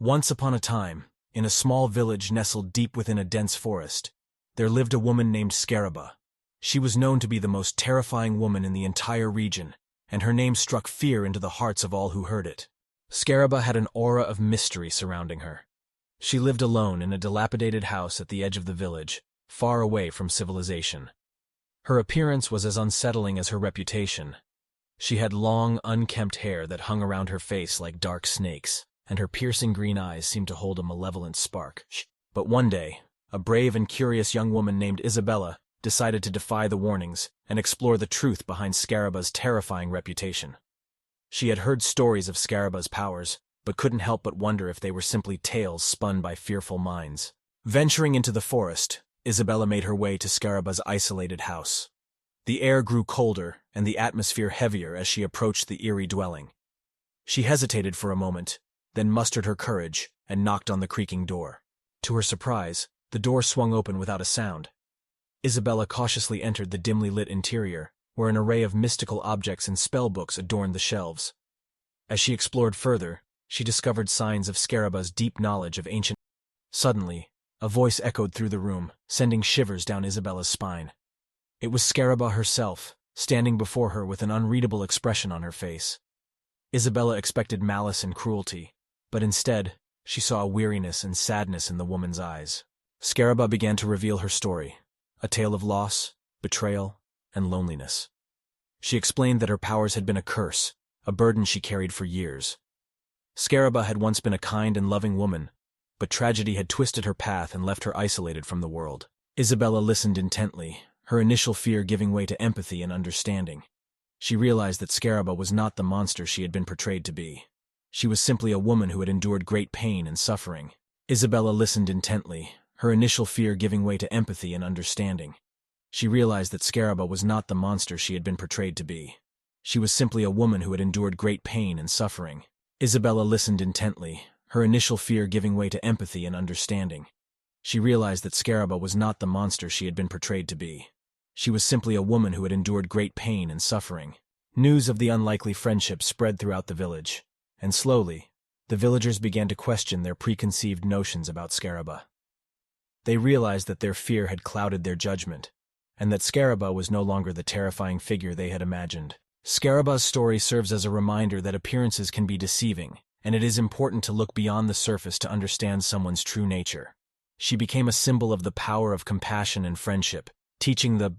Once upon a time, in a small village nestled deep within a dense forest, there lived a woman named Scaraba. She was known to be the most terrifying woman in the entire region, and her name struck fear into the hearts of all who heard it. Scaraba had an aura of mystery surrounding her. She lived alone in a dilapidated house at the edge of the village, far away from civilization. Her appearance was as unsettling as her reputation. She had long, unkempt hair that hung around her face like dark snakes, and her piercing green eyes seemed to hold a malevolent spark. But one day, a brave and curious young woman named Isabella decided to defy the warnings and explore the truth behind Scaraba's terrifying reputation. She had heard stories of Scaraba's powers, but couldn't help but wonder if they were simply tales spun by fearful minds. Venturing into the forest, Isabella made her way to Scaraba's isolated house. The air grew colder and the atmosphere heavier as she approached the eerie dwelling. She hesitated for a moment, then mustered her courage and knocked on the creaking door. To her surprise, the door swung open without a sound. Isabella cautiously entered the dimly lit interior, where an array of mystical objects and spellbooks adorned the shelves. As she explored further, she discovered signs of Scaraba's deep knowledge of ancient. Suddenly, a voice echoed through the room, sending shivers down Isabella's spine. It was Scaraba herself, standing before her with an unreadable expression on her face. Isabella expected malice and cruelty, but instead, she saw weariness and sadness in the woman's eyes. Scaraba began to reveal her story, a tale of loss, betrayal, and loneliness. She explained that her powers had been a curse, a burden she carried for years. Scaraba had once been a kind and loving woman, but tragedy had twisted her path and left her isolated from the world. Isabella listened intently, her initial fear giving way to empathy and understanding. She realized that Scaraba was not the monster she had been portrayed to be. She was simply a woman who had endured great pain and suffering. Isabella listened intently, her initial fear giving way to empathy and understanding. She realized that Scaraba was not the monster she had been portrayed to be. She was simply a woman who had endured great pain and suffering. Isabella listened intently, her initial fear giving way to empathy and understanding. She realized that Scaraba was not the monster she had been portrayed to be. She was simply a woman who had endured great pain and suffering. News of the unlikely friendship spread throughout the village, and slowly, the villagers began to question their preconceived notions about Scaraba. They realized that their fear had clouded their judgment, and that Scaraba was no longer the terrifying figure they had imagined. Scaraba's story serves as a reminder that appearances can be deceiving, and it is important to look beyond the surface to understand someone's true nature. She became a symbol of the power of compassion and friendship, teaching the